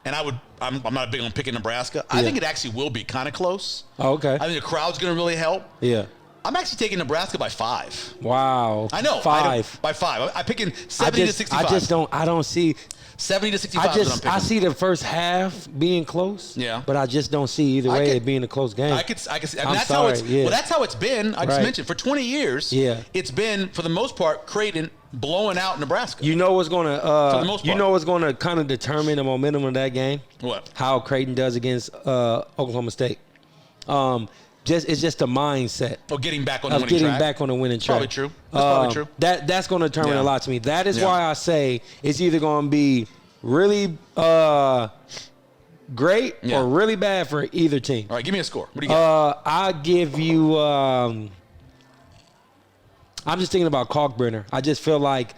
and I'm not big on picking Nebraska. I think it actually will be kind of close. Oh, okay. I think the crowd's going to really help. Yeah. I'm actually taking Nebraska by 5. Wow. I know. 5. By 5. I'm picking 70 to 65. I don't see 70 to 65 is what I'm picking. I see the first half being close. Yeah. But I just don't see either way it being a close game. I could see. I mean, I'm that's sorry, how it's. yeah. Well, that's how it's been. I just mentioned for 20 years. Yeah. It's been for the most part Creighton blowing out Nebraska. You know what's gonna for the most part. You know what's gonna kind of determine the momentum of that game? What? How Creighton does against Oklahoma State. It's just a mindset. Getting back on the winning track. back on the winning track. Probably true. That's probably true. That's going to determine a lot to me. That is why I say it's either going to be really great or really bad for either team. All right, give me a score. What do you got? I give you. I'm just thinking about Kalkbrenner. I just feel like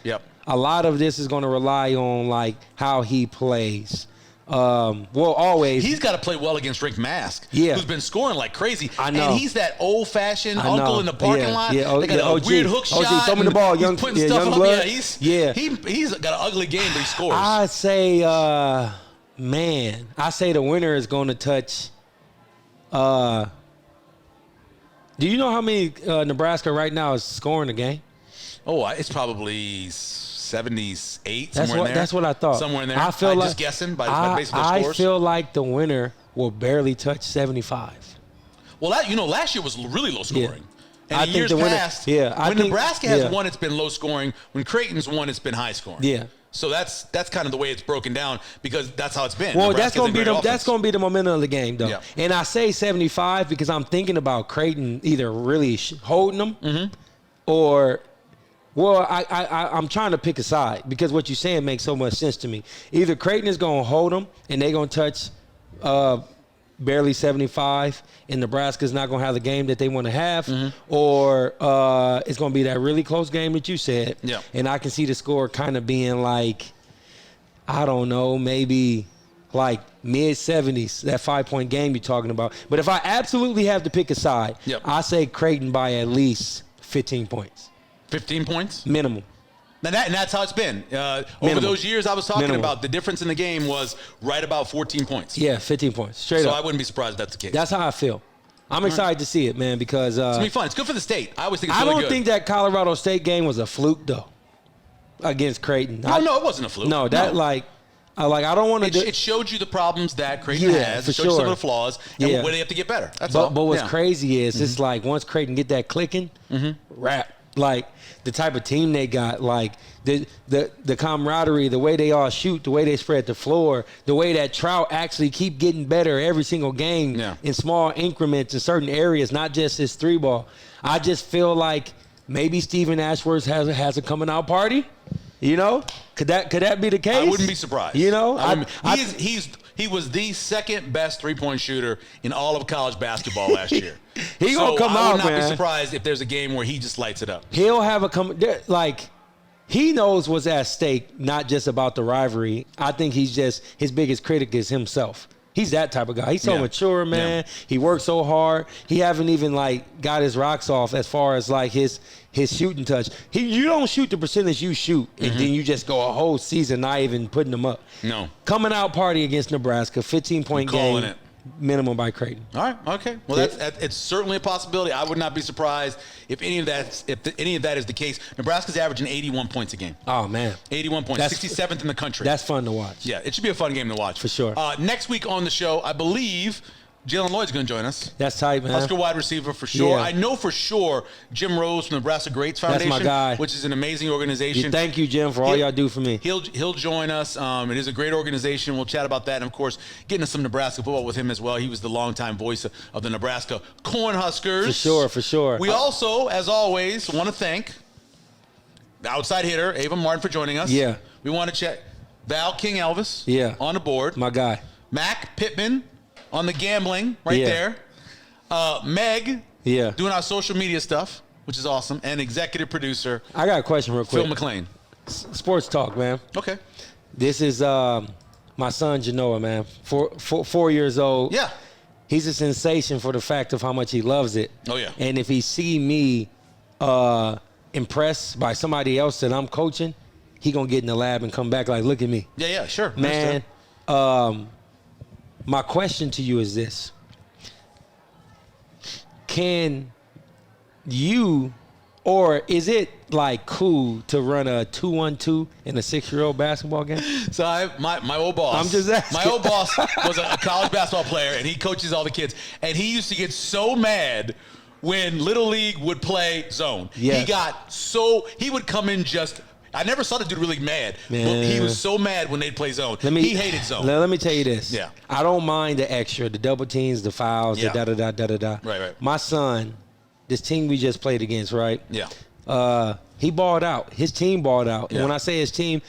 a lot of this is going to rely on like how he plays. Always. He's got to play well against Rick Mask, who's been scoring like crazy. I know. And he's that old-fashioned uncle in the parking lot. Yeah, they got a weird hook shot. Throw me the ball, young, he's putting stuff young up. blood. He's got an ugly game, but he scores. I say, I say the winner is going to touch. Do you know how many Nebraska right now is scoring a game? Oh, it's probably 78, somewhere in there. That's what I thought. Somewhere in there. I feel like just guessing by based on their scores. I feel like the winner will barely touch 75. Well, last year was really low scoring. And in years past, when Nebraska has won, it's been low scoring. When Creighton's won, it's been high scoring. Yeah. So that's kind of the way it's broken down because that's how it's been. Well, that's going to be the momentum of the game, though. Yeah. And I say 75 because I'm thinking about Creighton either really holding them or. Well, I'm trying to pick a side because what you're saying makes so much sense to me. Either Creighton is going to hold them and they're going to touch barely 75 and Nebraska's not going to have the game that they want to have, or it's going to be that really close game that you said. Yeah. And I can see the score kind of being like, I don't know, maybe like mid-70s, that 5-point game you're talking about. But if I absolutely have to pick a side, I say Creighton by at least 15 points. 15 points? Minimum. And that's how it's been. Over those years I was talking about, the difference in the game was right about 14 points. Yeah, 15 points. Straight up. So I wouldn't be surprised if that's the case. That's how I feel. I'm excited to see it, man, because... it's going to be fun. It's good for the state. I always think it's really good. I don't think that Colorado State game was a fluke, though, against Creighton. No, it wasn't a fluke. No, I don't want to... It showed you the problems that Creighton has. It showed you some of the flaws and where they have to get better. That's all. But what's crazy is it's like once Creighton get that clicking, rap. Like the type of team they got, like the camaraderie, the way they all shoot, the way they spread the floor, the way that Trout actually keep getting better every single game in small increments in certain areas, not just his 3-ball. I just feel like maybe Stephen Ashworth has a coming out party. You know, could that be the case? I wouldn't be surprised. You know, he was the second best 3-point shooter in all of college basketball last year. He gonna come out, man. I would not be surprised if there's a game where he just lights it up. He'll have he knows what's at stake, not just about the rivalry. I think his biggest critic is himself. He's that type of guy. He's so mature, man. Yeah. He works so hard. He haven't even like got his rocks off as far as like his shooting touch. You don't shoot the percentage you shoot, and then you just go a whole season not even putting them up. No. Coming out party against Nebraska, 15-point game. Minimum by Creighton. All right. Okay. Well, it's certainly a possibility. I would not be surprised if any of that is the case. Nebraska's averaging 81 points a game. Oh man, 81 points, 67th in the country. That's fun to watch. Yeah, it should be a fun game to watch for sure. Next week on the show, I believe Jalen Lloyd's going to join us. That's tight, man. Husker wide receiver for sure. Yeah. I know for sure Jim Rose from the Nebraska Greats Foundation. That's my guy. Which is an amazing organization. Thank you, Jim, for all y'all do for me. He'll join us. It is a great organization. We'll chat about that. And, of course, getting into some Nebraska football with him as well. He was the longtime voice of the Nebraska Cornhuskers. For sure. We also, as always, want to thank the outside hitter, Ava Martin, for joining us. Yeah. We want to check Val King Elvis on the board. My guy. Mac Pittman on the gambling there. Meg doing our social media stuff, which is awesome. And executive producer. I got a question real quick. Phil McLean. Sports talk, man. Okay. This is my son, Genoa, man. 4 years old. Yeah. He's a sensation for the fact of how much he loves it. Oh, yeah. And if he see me impressed by somebody else that I'm coaching, he going to get in the lab and come back like, look at me. Yeah, sure. Man, my question to you is this. Can you, or is it like cool to run a 2-1-2 in a 6-year-old basketball game? So my old boss. I'm just asking. My old boss was a college basketball player, and he coaches all the kids. And he used to get so mad when Little League would play zone. Yes. He would come in just. I never saw the dude really mad. Man. But he was so mad when they'd play zone. He hated zone. Let me tell you this. Yeah. I don't mind the extra, the double teams, the fouls, the da-da-da. Right. My son, this team we just played against, right? Yeah. He balled out. His team balled out. Yeah. And when I say his team,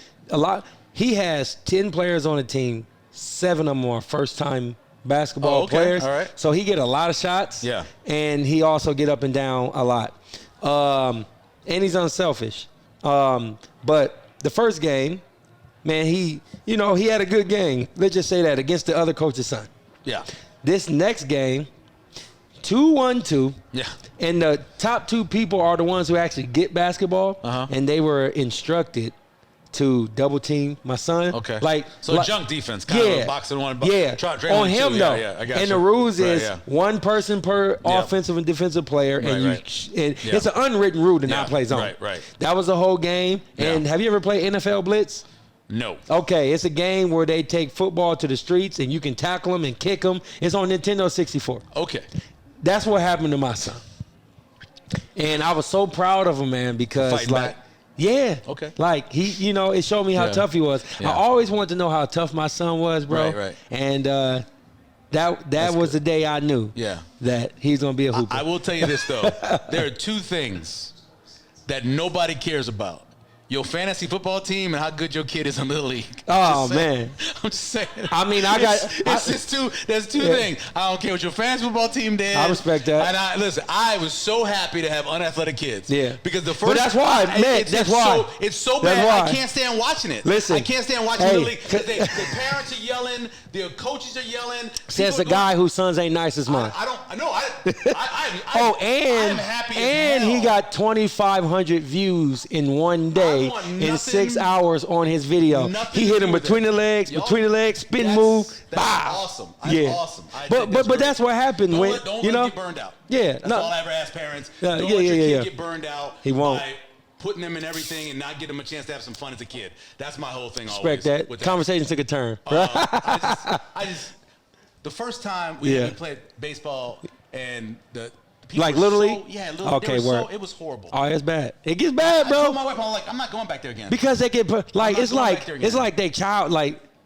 he has 10 players on the team. 7 of them are first-time basketball players. All right. So he get a lot of shots. Yeah. And he also get up and down a lot. And he's unselfish. But the first game, man, he had a good game. Let's just say that against the other coach's son. Yeah. This next game, 2-1-2. Yeah. And the top 2 people are the ones who actually get basketball. And they were instructed to double team my son. Okay. So junk defense, kind of a boxing one. Yeah. On him, though. Yeah, I got and you. the rules is yeah. one person per offensive and defensive player. Right. It's an unwritten rule to not play zone. Right. That was the whole game. And have you ever played NFL Blitz? No. Okay, it's a game where they take football to the streets and you can tackle them and kick them. It's on Nintendo 64. Okay. That's what happened to my son. And I was so proud of him, man, because Fighting back. Yeah. Okay. Like he, it showed me how tough he was. Yeah. I always wanted to know how tough my son was, bro. Right. And that was the day I knew that he's gonna be a hooper. I will tell you this though. There are 2 things that nobody cares about. Your fantasy football team and how good your kid is in Little League. Oh, man. I'm just saying. I mean, there's two things. I don't care what your fantasy football team did. I respect that. And listen, I was so happy to have unathletic kids. Yeah. Because the first. But that's why, man. That's why. It's so bad. I can't stand watching it. Listen. I can't stand watching Little League. The parents are yelling. The coaches are yelling. Says the guy whose sons ain't nice as mine. I know. I'm happy and as hell. he got 2,500 views in one day in 6 hours on his video. He hit him between the legs, spin move. That's awesome. Awesome. But that's what happened when don't let him get burned out. Yeah. That's all I ever ask parents. Don't let your kid get burned out. He won't. By putting them in everything and not getting them a chance to have some fun as a kid. That's my whole thing. Respect always. that. Conversation took a turn. The first time we played baseball and the people like Little League? Yeah, Little League. Okay, it was horrible. Oh, it's bad. It gets bad, bro. I told my wife, I'm like, I'm not going back there again. Because they get it's like they child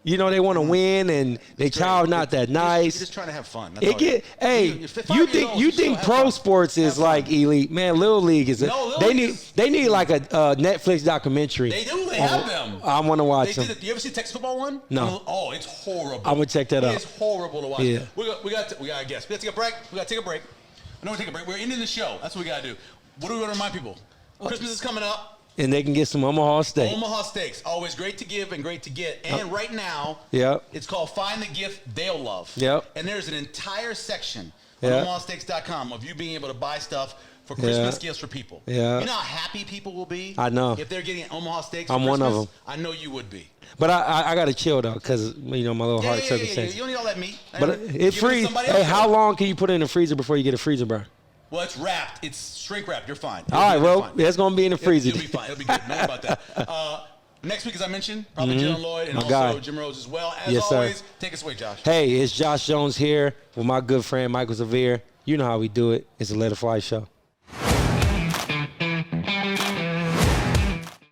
they want to win and they child not that nice. You're just trying to have fun. You think pro sports is like elite, man? Little League is they need like a Netflix documentary. They do. They have them. I want to watch them. You ever see the Texas football one? No. Oh, it's horrible. I'm gonna check that out. It's horrible to watch. Yeah. We got a guest. We got to take a break. I know we're taking a break. We're ending the show. That's what we got to do. What do we want to remind people? Christmas is coming up. And they can get some Omaha steaks. Omaha steaks. Always great to give and great to get. And right now, it's called Find the Gift They'll Love. Yep. And there's an entire section on omahasteaks.com of you being able to buy stuff for Christmas gifts for people. Yeah. You know how happy people will be? I know. If they're getting Omaha steaks I'm for Christmas? one of them. I know you would be. But I got to chill, though, because, my little heart circumstance. You don't need all that meat. But it freezes. Hey, how long can you put it in the freezer before you get a freezer burn? Well, it's wrapped. It's shrink wrapped. You're fine. All right, well, it's going to be in the freezer. It'll be fine. It'll be good. Don't worry about that. Next week, as I mentioned, probably Jalen Lloyd and also Jim Rose as well. As always, take us away, Josh. Hey, it's Josh Jones here with my good friend Michael Zavere. You know how we do it. It's a Let It Fly show.